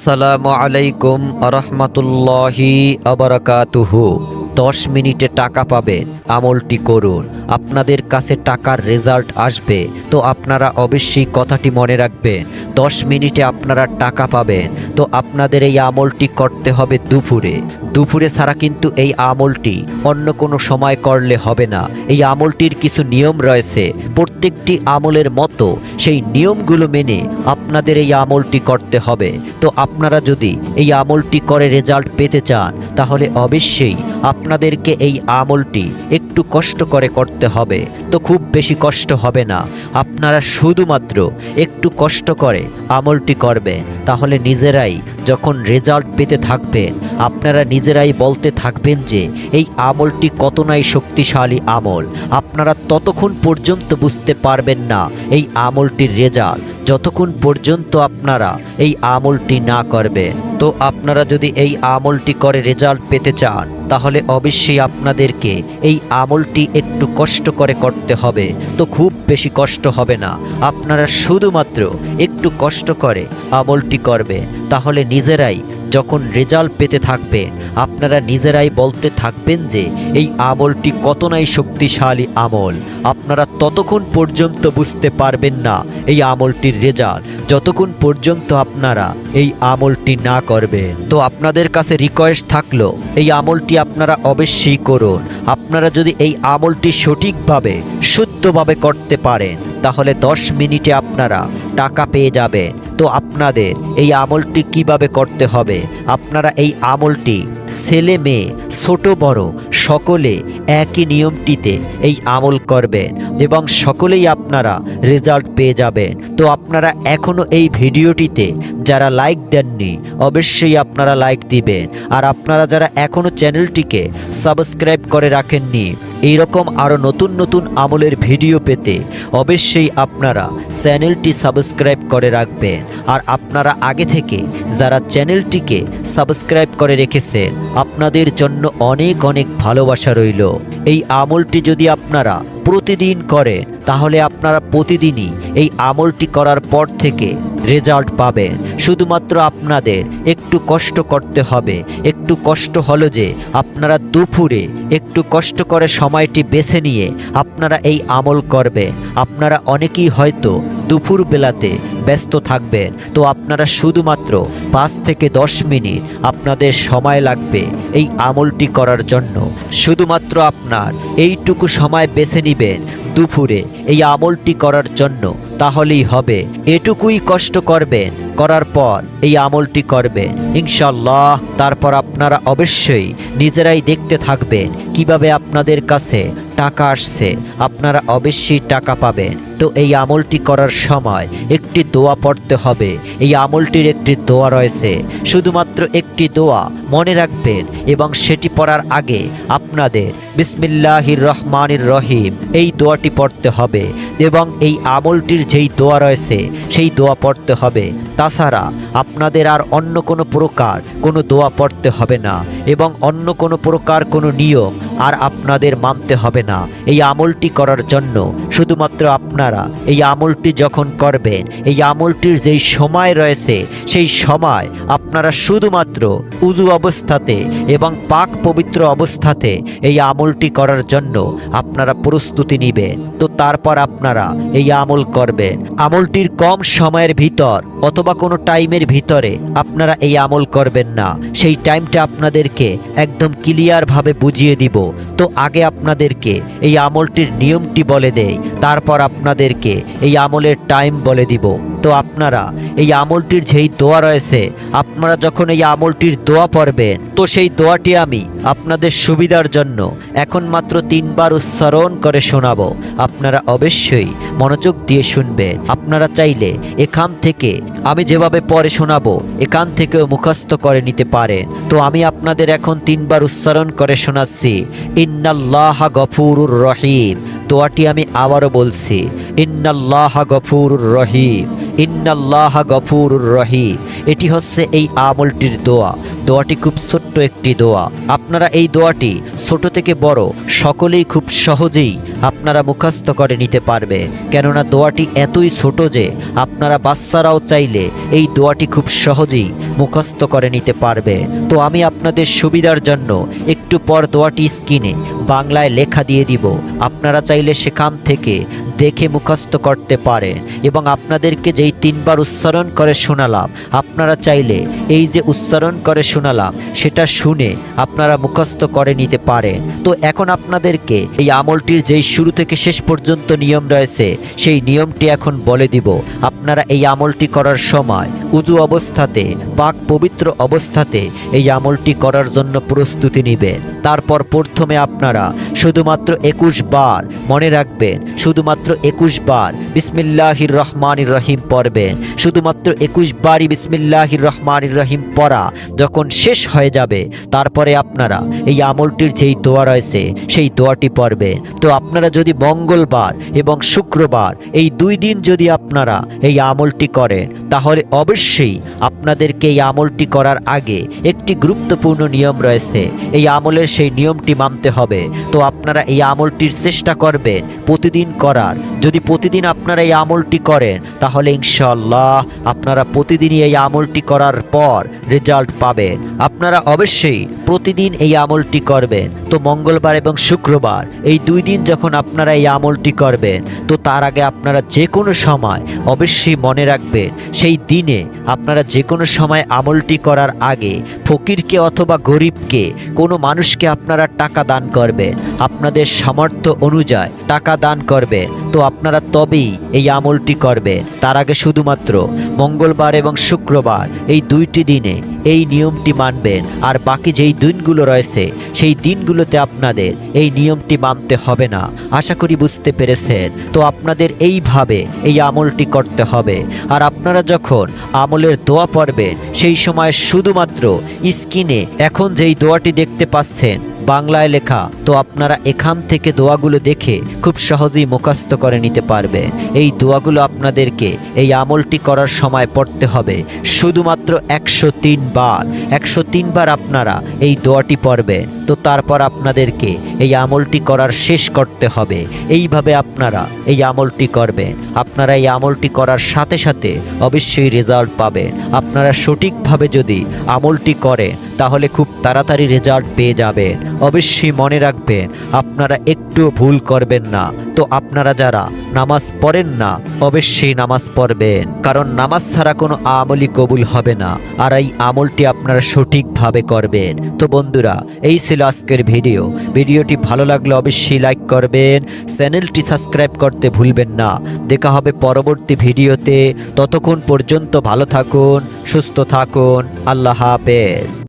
আসসালামু আলাইকুম আরহামাতুল্লাহি আবারাকাতুহু। 10 মিনিটে টাকা পাবেন, আমলটি করুন, আপনাদের কাছে টাকার রেজাল্ট আসবে। তো আপনারা অবশ্যই কথাটি মনে রাখবেন, 10 মিনিটে আপনারা টাকা পাবেন। তো আপনাদের এই আমলটি করতে হবে দুপুরে ছাড়া কিন্তু এই আমলটি অন্য কোনো সময় করলে হবে না। এই আমলটির কিছু নিয়ম রয়েছে, প্রত্যেকটি আমলের মতো সেই নিয়মগুলো মেনে আপনাদের এই আমলটি করতে হবে। তো আপনারা যদি এই আমলটি করে রেজাল্ট পেতে চান, তাহলে অবশ্যই আপনাদেরকে এই আমলটি একটু কষ্ট করে করতে হবে। তো খুব বেশি কষ্ট হবে না, আপনারা শুধুমাত্র একটু কষ্ট করে আমলটি করবেন। তাহলে নিজেরাই যখন রেজাল্ট পেতে থাকবেন, আপনারা নিজেরাই বলতে থাকবেন যে এই আমলটি কত নাই শক্তিশালী আমল। আপনারা ততক্ষণ পর্যন্ত বুঝতে পারবেন না এই আমলটির রেজাল্ট, যতক্ষণ পর্যন্ত আপনারা এই আমলটি না করবেন। তো আপনারা যদি এই আমলটি করে রেজাল্ট পেতে চান, তাহলে অবশ্যই আপনাদেরকে এই আমলটি একটু কষ্ট করে করতে হবে। তো খুব বেশি কষ্ট হবে না, আপনারা শুধুমাত্র একটু কষ্ট করে আমলটি করবে। তাহলে নিজেরাই যখন রেজাল্ট পেতে থাকবেন, আপনারা নিজেরাই বলতে থাকবেন যে এই আমলটি কত নাই শক্তিশালী আমল। আপনারা ততক্ষণ পর্যন্ত বুঝতে পারবেন না এই আমলটির রেজাল্ট, যতক্ষণ পর্যন্ত আপনারা এই আমলটি না করবেন। তো আপনাদের কাছে রিকোয়েস্ট থাকলো, এই আমলটি আপনারা অবশ্যই করুন। আপনারা যদি এই আমলটি সঠিকভাবে শুদ্ধভাবে করতে পারেন, তাহলে 10 মিনিটে আপনারা টাকা পেয়ে যাবেন। তো আপনাদের এই আমলটি কিভাবে করতে হবে, আপনারা এই আমলটি ছেলে মেয়ে ছোট বড় সকলে একই নিয়মটিতে এই আমল করবেন এবং সকলেই আপনারা রেজাল্ট পেয়ে যাবেন। তো আপনারা এখনও এই ভিডিওটিতে যারা লাইক দেননি, অবশ্যই আপনারা লাইক দিবেন। আর আপনারা যারা এখনও চ্যানেলটিকে সাবস্ক্রাইব করে রাখেননি, এইরকম আরও নতুন নতুন আমলের ভিডিও পেতে অবশ্যই আপনারা চ্যানেলটি সাবস্ক্রাইব করে রাখবেন। আর আপনারা আগে থেকে যারা চ্যানেলটিকে সাবস্ক্রাইব করে রেখেছেন, আপনাদের জন্য অনেক অনেক ভালোবাসা রইল। এই আমলটি যদি আপনারা প্রতিদিন করেন, তাহলে আপনারা প্রতিদিনই এই আমলটি করার পর থেকে রেজাল্ট পাবেন। শুধুমাত্র আপনাদের একটু কষ্ট করতে হবে। একটু কষ্ট হলো যে আপনারা দুপুরে একটু কষ্ট করে সময়টি বেছে নিয়ে আপনারা এই আমল করবেন। আপনারা অনেকেই হয়তো দুপুর বেলাতে ব্যস্ত থাকবেন, তো আপনারা শুধুমাত্র 5 থেকে 10 মিনিট আপনাদের সময় লাগবে এই আমলটি করার জন্য। শুধুমাত্র আপনার এইটুকু সময় বেছে নেবেন দুপুরে এই আমলটি করার জন্য, তাহলেই হবে। এটুকুই কষ্ট করবেন, করার পর এই আমলটি করবেন ইনশাল্লাহ। তারপর আপনারা অবশ্যই নিজেরাই দেখতে থাকবেন কিভাবে আপনাদের কাছে টাকা আসছে, আপনারা অবশ্যই টাকা পাবেন। তো এই আমলটি করার সময় একটি দোয়া পড়তে হবে। এই আমলটির একটি দোয়া রয়েছে, শুধুমাত্র একটি দোয়া মনে রাখবেন এবং সেটি পড়ার আগে আপনাদের বিসমিল্লাহির রহমানির রহিম এই দোয়াটি পড়তে হবে এবং এই আমলটির যেই দোয়া রয়েছে সেই দোয়া পড়তে হবে। তাছাড়া আপনাদের আর অন্য কোনো প্রকার কোনো দোয়া পড়তে হবে না এবং অন্য কোনো প্রকার কোনো নিয়ম আর আপনাদের মানতে হবে না এই আমলটি করার জন্য। শুধুমাত্র আপনারা এই আমলটি যখন করবেন, এই আমলটির যেই সময় রয়েছে সেই সময় আপনারা শুধুমাত্র উযু অবস্থাতে এবং পাক পবিত্র অবস্থাতে এই আমলটি করার জন্য আপনারা প্রস্তুতি নেবেন। তো তারপর আপনারা এই আমল করবেন। আমলটির কম সময়ের ভিতর অথবা কোনো টাইমের ভিতরে আপনারা এই আমল করবেন না, সেই টাইমটা আপনাদেরকে একদম ক্লিয়ারভাবে বুঝিয়ে দিব। তো আগে আপনাদেরকে এই আমলটির নিয়মটি বলে দেই, তারপর আপনাদেরকে এই আমলের টাইম বলে দিব। তো আপনারা এই আমলটির যেই দোয়া রয়েছে, আপনারা যখন এই আমলটির দোয়া পড়বেন, তো সেই দোয়াটি আমি আপনাদের সুবিধার জন্য এখন মাত্র 3 বার উচ্চারণ করে শোনাবো। আপনারা অবশ্যই মনোযোগ দিয়ে শুনবেন। আপনারা চাইলে এখান থেকে আমি যেভাবে পড়ে শোনাবো এখান থেকেও মুখস্থ করে নিতে পারেন। তো আমি আপনাদের এখন 3 বার উচ্চারণ করে শোনাচ্ছি। ইন্নাল্লাহা গফুরুর রহিম। দোয়াটি আমি আবারও বলছি, ইন্নাল্লাহা গফুরুর রহিম, ইন্নাল্লাহা গফুরুর রহিম। এটি হচ্ছে এই আমলটির দোয়া। দোয়াটি খুব ছোট্ট একটি দোয়া। আপনারা এই দোয়াটি ছোট থেকে বড় সকলেই খুব সহজেই আপনারা মুখস্থ করে নিতে পারবে, কেননা দোয়াটি এতই ছোট যে আপনারা বাচ্চারাও চাইলে এই দোয়াটি খুব সহজেই মুখস্থ করে নিতে পারবে। তো আমি আপনাদের সুবিধার জন্য একটু পর দোয়াটি স্ক্রিনে বাংলায় লেখা দিয়ে দিব, আপনারা চাইলে সেখান থেকে দেখে মুখস্থ করতে পারেন। এবং আপনাদেরকে যেই 3 বার উচ্চারণ করে শোনালাম, আপনারা চাইলে এই যে উচ্চারণ করে শোনালাম সেটা শুনে আপনারা মুখস্থ করে নিতে পারেন। তো এখন আপনাদেরকে এই আমলটির যেই শুরু থেকে শেষ পর্যন্ত নিয়ম রয়েছে সেই নিয়মটি এখন বলে দিব। আপনারা এই আমলটি করার সময় উযু অবস্থাতে, পাক পবিত্র অবস্থাতে এই আমলটি করার জন্য প্রস্তুতি নেবেন। তারপর প্রথমে আপনারা শুধুমাত্র 21 বার, মনে রাখবেন শুধুমাত্র 21 বার বিসমিল্লাহির রহমানির রহিম পড়বেন। শুধুমাত্র 21 বারই বিসমিল্লাহির রহমানির রহিম পড়া যখন শেষ হয়ে যাবে, তারপরে আপনারা এই আমলটির যেই দোয়া রয়েছে সেই দোয়াটি পড়বেন। তো আপনারা যদি মঙ্গলবার এবং শুক্রবার এই 2 দিন যদি আপনারা এই আমলটি করেন, তাহলে অবশ্যই আপনাদেরকে এই আমলটি করার আগে একটি গুরুত্বপূর্ণ নিয়ম রয়েছে। এই আমলের সেই নিয়মটি মানতে হবে। তো আপনারা এই আমলটির চেষ্টা করবেন প্রতিদিন করার। যদি প্রতিদিন আপনারা এই আমলটি করেন, তাহলে ইনশাআল্লাহ আপনারা প্রতিদিনই এই আমলটি করার পর রেজাল্ট পাবেন। আপনারা অবশ্যই প্রতিদিন এই আমলটি করবেন। তো মঙ্গলবার এবং শুক্রবার এই 2 দিন যখন আপনারা এই আমলটি করবেন, তো তার আগে আপনারা যে কোনো সময় অবশ্যই মনে রাখবেন সেই দিনে আপনারা যে কোনো সময় আমলটি করার আগে ফকিরকে অথবা গরিবকে, কোনো মানুষকে আপনারা টাকা দান করবেন। আপনাদের সামর্থ্য অনুযায়ী টাকা দান করবেন। তো আপনারা তবেই এই আমলটি করবেন। তার আগে শুধুমাত্র মঙ্গলবার এবং শুক্রবার এই 2টি দিনে এই নিয়মটি মানবেন। আর বাকি যেই দিনগুলো রয়েছে সেই দিনগুলোতে আপনাদের এই নিয়মটি মানতে হবে না। আশা করি বুঝতে পেরেছেন। তো আপনাদের এইভাবে এই আমলটি করতে হবে। আর আপনারা যখন আমলের দোয়া পড়বেন, সেই সময় শুধুমাত্র স্ক্রিনে এখন যেই দোয়াটি দেখতে পাচ্ছেন বাংলায় লেখা, তো আপনারা এখান থেকে দোয়াগুলো দেখে খুব সহজেই মুখস্থ করে নিতে পারবেন। এই দোয়াগুলো আপনাদেরকে এই আমলটি করার সময় পড়তে হবে শুধুমাত্র 103 বার। 103 বার আপনারা এই দোয়াটি পড়বেন। তো তারপর আপনাদেরকে এই আমলটি করার শেষ করতে হবে। এইভাবে আপনারা এই আমলটি করবেন। আপনারা এই আমলটি করার সাথে সাথে অবশ্যই রেজাল্ট পাবেন। আপনারা সঠিকভাবে যদি আমলটি করেন, তাহলে খুব তাড়াতাড়ি রেজাল্ট পেয়ে যাবেন। অবশ্যই মনে রাখবেন আপনারা একটুও ভুল করবেন না। তো আপনারা যারা নামাজ পড়েন না, অবশ্যই নামাজ পড়বেন, কারণ নামাজ ছাড়া কোনো আমলই কবুল হবে না। আর এই আমলটি আপনারা সঠিকভাবে করবেন। তো বন্ধুরা, এই ছিল আজকের ভিডিওটি ভালো লাগলে অবশ্যই লাইক করবেন, চ্যানেলটি সাবস্ক্রাইব করতে ভুলবেন না। দেখা হবে পরবর্তী ভিডিওতে। ততক্ষণ পর্যন্ত ভালো থাকুন, সুস্থ থাকুন। আল্লাহ হাফেজ।